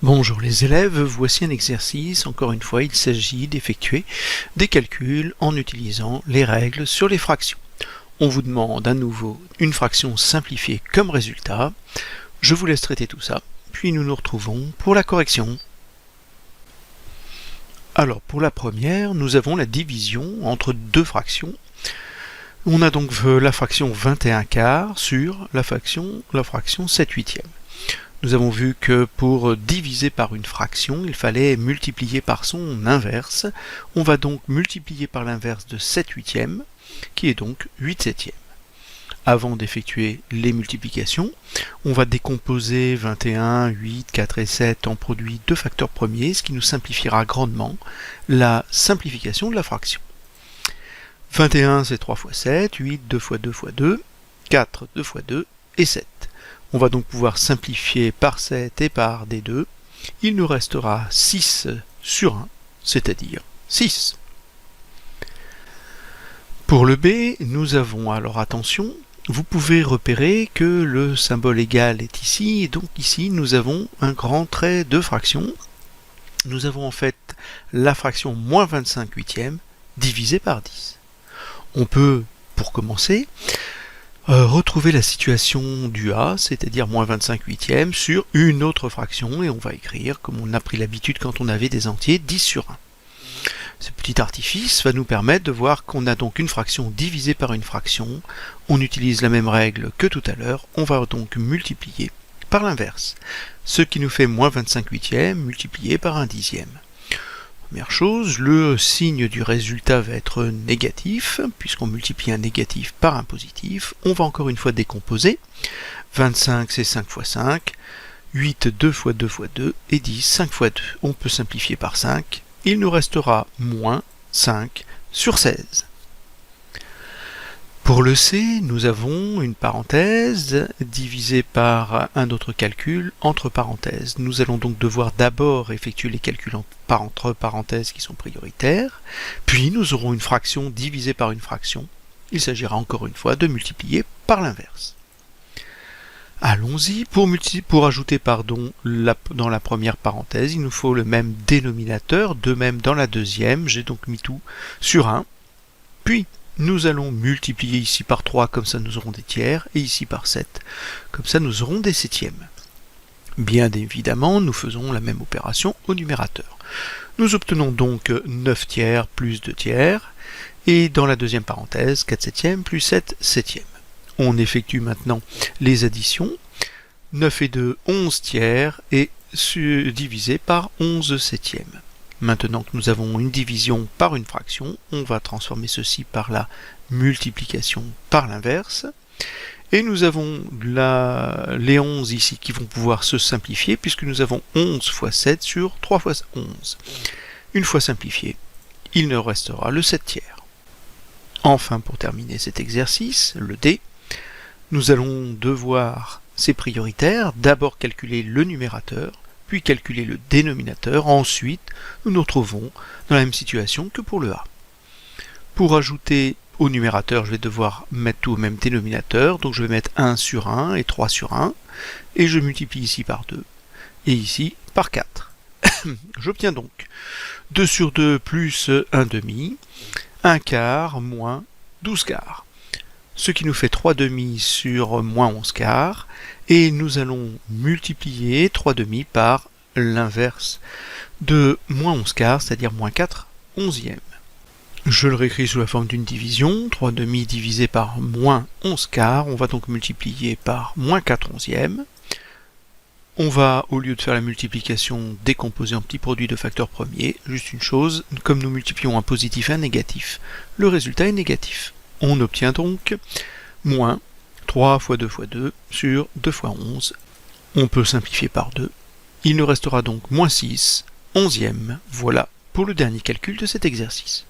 Bonjour les élèves, voici un exercice. Encore une fois, il s'agit d'effectuer des calculs en utilisant les règles sur les fractions. On vous demande à nouveau une fraction simplifiée comme résultat. Je vous laisse traiter tout ça, puis nous nous retrouvons pour la correction. Alors pour la première, nous avons la division entre deux fractions. On a donc la fraction 21 quarts sur la fraction 7 huitièmes. Nous avons vu que pour diviser par une fraction, il fallait multiplier par son inverse. On va donc multiplier par l'inverse de 7 huitièmes, qui est donc 8 septièmes. Avant d'effectuer les multiplications, on va décomposer 21, 8, 4 et 7 en produits de facteurs premiers, ce qui nous simplifiera grandement la simplification de la fraction. 21 c'est 3 fois 7, 8 2 fois 2 fois 2, 4 2 fois 2 et 7. On va donc pouvoir simplifier par 7 et par des 2. Il nous restera 6 sur 1, c'est-à-dire 6. Pour le B, nous avons, alors attention, vous pouvez repérer que le symbole égal est ici, et donc ici nous avons un grand trait de fraction. Nous avons en fait la fraction moins 25 huitièmes divisée par 10. On peut, pour commencer, retrouver la situation du A, c'est-à-dire moins 25 huitièmes, sur une autre fraction, et on va écrire, comme on a pris l'habitude quand on avait des entiers, 10 sur 1. Ce petit artifice va nous permettre de voir qu'on a donc une fraction divisée par une fraction. On utilise la même règle que tout à l'heure, on va donc multiplier par l'inverse. Ce qui nous fait moins 25 huitièmes multiplié par un dixième. Première chose, le signe du résultat va être négatif, puisqu'on multiplie un négatif par un positif. On va encore une fois décomposer. 25 c'est 5 fois 5, 8 2 fois 2 fois 2, et 10 5 fois 2. On peut simplifier par 5. Il nous restera moins 5 sur 16. Pour le C, nous avons une parenthèse divisée par un autre calcul entre parenthèses. Nous allons donc devoir d'abord effectuer les calculs entre parenthèses qui sont prioritaires, puis nous aurons une fraction divisée par une fraction. Il s'agira encore une fois de multiplier par l'inverse. Allons-y, pour ajouter dans la première parenthèse, il nous faut le même dénominateur, de même dans la deuxième, j'ai donc mis tout sur 1, puis nous allons multiplier ici par 3, comme ça nous aurons des tiers, et ici par 7, comme ça nous aurons des septièmes. Bien évidemment, nous faisons la même opération au numérateur. Nous obtenons donc 9 tiers plus 2 tiers, et dans la deuxième parenthèse, 4 septièmes plus 7 septièmes. On effectue maintenant les additions. 9 et 2, 11 tiers, et divisé par 11 septièmes. Maintenant que nous avons une division par une fraction, on va transformer ceci par la multiplication par l'inverse. Et nous avons les 11 ici qui vont pouvoir se simplifier, puisque nous avons 11 fois 7 sur 3 fois 11. Une fois simplifié, il ne restera le 7 tiers. Enfin, pour terminer cet exercice, le D, nous allons devoir, c'est prioritaire, d'abord calculer le numérateur, puis calculer le dénominateur. Ensuite, nous nous retrouvons dans la même situation que pour le A. Pour ajouter au numérateur, je vais devoir mettre tout au même dénominateur, donc je vais mettre 1 sur 1 et 3 sur 1, et je multiplie ici par 2, et ici par 4. J'obtiens donc 2 sur 2 plus 1 demi, 1 quart moins 12 quarts. Ce qui nous fait 3 demi sur moins 11 quarts, et nous allons multiplier 3 demi par l'inverse de moins 11 quarts, c'est-à-dire moins 4 onzièmes. Je le réécris sous la forme d'une division, 3 demi divisé par moins 11 quarts, on va donc multiplier par moins 4 onzièmes. On va, au lieu de faire la multiplication, décomposer en petits produits de facteurs premiers. Juste une chose, comme nous multiplions un positif et un négatif, le résultat est négatif. On obtient donc moins 3 fois 2 fois 2 sur 2 fois 11. On peut simplifier par 2. Il nous restera donc moins 6 onzièmes. Voilà pour le dernier calcul de cet exercice.